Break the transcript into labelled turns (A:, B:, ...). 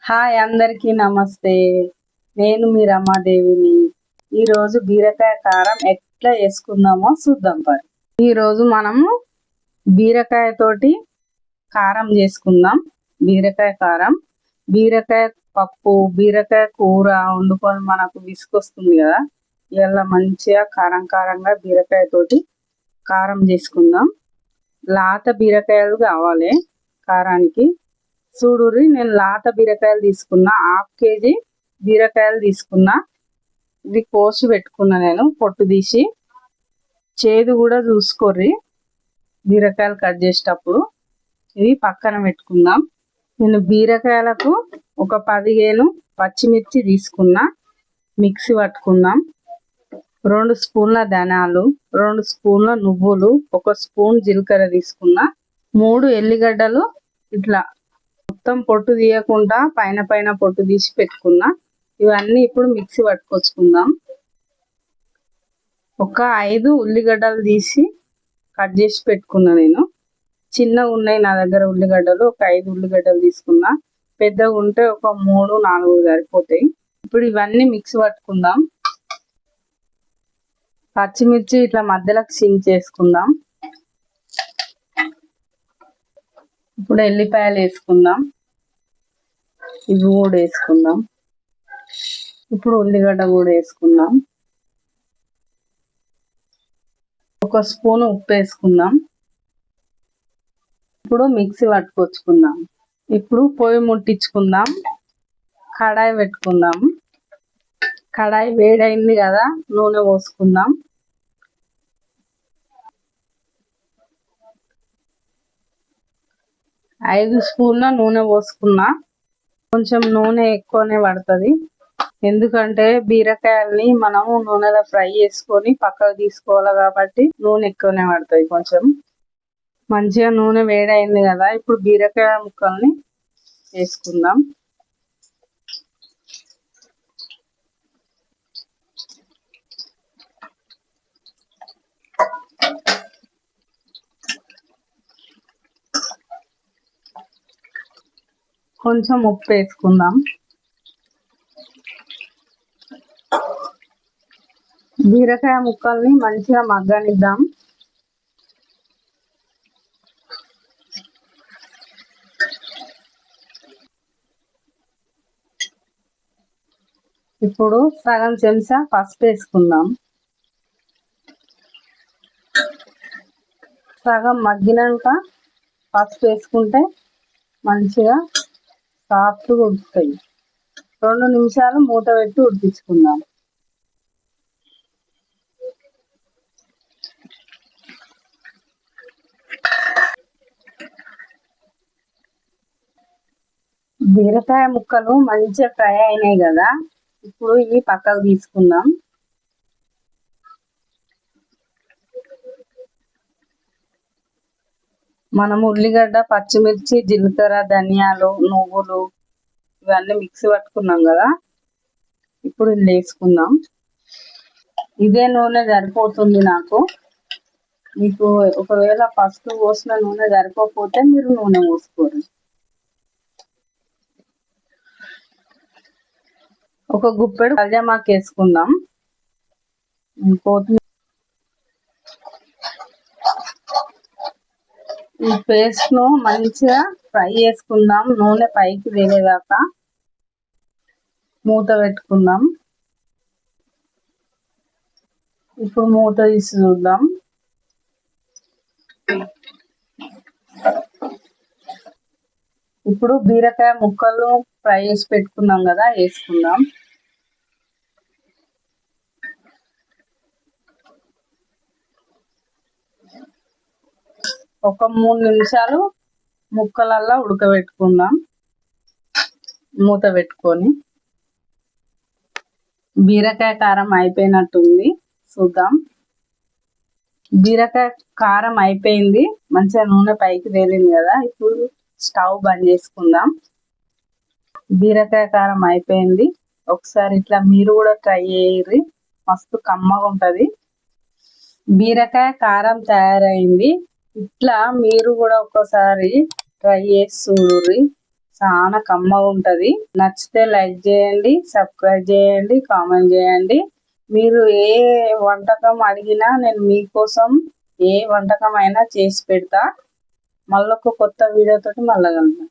A: Hi అందరికీ నమస్తే. నేను మీ రమాదేవిని. ఈరోజు బీరకాయ కారం ఎట్లా వేసుకుందామో చూద్దాం. ఈరోజు మనము బీరకాయ తోటి కారం చేసుకుందాం. బీరకాయ కారం, బీరకాయ పప్పు, బీరకాయ కూర వండుకొని మనకు విసుకొస్తుంది కదా, ఇలా మంచిగా కారం కారంగా బీరకాయ తోటి కారం చేసుకుందాం. లాత బీరకాయలు కావాలి కారానికి. చూడుర్రి, నేను లాత బీరకాయలు తీసుకున్నా, 1/2 kg బీరకాయలు తీసుకున్నా. ఇవి కోసి పెట్టుకున్నా, నేను పొట్టు తీసి. చేదు కూడా చూసుకోర్రి బీరకాయలు కట్ చేసేటప్పుడు. ఇవి పక్కన పెట్టుకుందాం. నేను బీరకాయలకు ఒక 15 పచ్చిమిర్చి తీసుకున్నా, మిక్సీ పట్టుకుందాం. 2 స్పూన్ల ధనియాలు, 2 స్పూన్ల నువ్వులు, 1 స్పూన్ జీలకర్ర తీసుకున్నా. 3 ఎల్లిగడ్డలు ఇట్లా మొత్తం పొట్టు తీయకుండా పైన పైన పొట్టు తీసి పెట్టుకున్నా. ఇవన్నీ ఇప్పుడు మిక్సీ పట్టుకొచ్చుకుందాం. ఒక 5 ఉల్లిగడ్డలు తీసి కట్ చేసి పెట్టుకున్నా. నేను చిన్నగా ఉన్నాయి నా దగ్గర ఉల్లిగడ్డలు. ఒక 5 ఉల్లిగడ్డలు తీసుకున్నా. పెద్దగా ఉంటే ఒక 3-4 సరిపోతాయి. ఇప్పుడు ఇవన్నీ మిక్సీ పట్టుకుందాం. పచ్చిమిర్చి ఇట్లా మధ్యలోకి సింక్ చేసుకుందాం. ఇప్పుడు ఎల్లిపాయలు వేసుకుందాం. ఇవి కూడా వేసుకుందాం. ఇప్పుడు ఉల్లిగడ్డ కూడా వేసుకుందాం. 1 స్పూన్ ఉప్పు వేసుకుందాం. ఇప్పుడు మిక్సీ పట్టుకొచ్చుకుందాం. ఇప్పుడు పొయ్యి ముట్టించుకుందాం. కడాయి పెట్టుకుందాం. కడాయి వేడైంది కదా, నూనె పోసుకుందాం. ఐదు స్పూన్ల నూనె పోసుకున్నా. కొంచెం నూనె ఎక్కువనే పడుతుంది, ఎందుకంటే బీరకాయల్ని మనము నూనెలో ఫ్రై చేసుకొని పక్కకు తీసుకోవాలి కాబట్టి నూనె ఎక్కువనే పడుతుంది. కొంచెం మంచిగా నూనె వేడైంది కదా, ఇప్పుడు బీరకాయ ముక్కల్ని వేసుకుందాం. కొంచెం ఉప్పు వేసుకుందాం. బీరకాయ ముక్కల్ని మంచిగా మగ్గనిద్దాం. ఇప్పుడు సగం చెంచా పసుపు వేసుకుందాం. సగం మగ్గినాక పసుపు వేసుకుంటే మంచిగా సాఫ్ట్గా ఉడుకుతాయి. 2 నిమిషాలు మూత పెట్టి ఉడికించుకుందాం. బీరకాయ ముక్కలు మంచిగా ఫ్రై అయినాయి కదా, ఇప్పుడు ఇవి పక్కకు తీసుకుందాం. మనం ఉల్లిగడ్డ, పచ్చిమిర్చి, జీలకర్ర, ధనియాలు, నువ్వులు ఇవన్నీ మిక్సీ పట్టుకున్నాం కదా, ఇప్పుడు ఇది వేసుకుందాం. ఇదే నూనె సరిపోతుంది నాకు. మీకు ఒకవేళ ఫస్ట్ పోసిన నూనె సరిపోతే మీరు నూనె పోసుకోరు. ఒక గుప్పెడు కల్జామాకు వేసుకుందాం. కొత్తిమీర. ఈ పేస్ట్ ను మంచిగా ఫ్రై చేసుకుందాం, నూనె పైకి తేలేదాకా. మూత పెట్టుకుందాం. ఇప్పుడు మూత తీసి చూద్దాం. ఇప్పుడు బీరకాయ ముక్కలు ఫ్రై చేసి పెట్టుకున్నాం కదా, వేసుకుందాం. ఒక 3 నిమిషాలు ముక్కలల్లా ఉడకబెట్టుకుందాం మూత పెట్టుకొని. బీరకాయ కారం అయిపోయినట్టుంది, చూద్దాం. బీరకాయ కారం అయిపోయింది, మంచిగా నూనె పైకి తేలింది కదా. ఇప్పుడు స్టవ్ బంద్ చేసుకుందాం. బీరకాయ కారం అయిపోయింది. ఒకసారి ఇట్లా మీరు కూడా ట్రై చేయర్రి, మస్తు కమ్మగా ఉంటది. బీరకాయ కారం తయారైంది. ఇట్లా మీరు కూడా ఒకసారి ట్రై చేసి చూడుర్రి, చాలా కమ్మగా ఉంటది. నచ్చితే లైక్ చేయండి, సబ్స్క్రైబ్ చేయండి, కామెంట్ చేయండి. మీరు ఏ వంటకం అడిగినా నేను మీకోసం ఏ వంటకం అయినా చేసి పెడతా. మళ్ళొక కొత్త వీడియోతోటి మళ్ళా కలుద్దాం.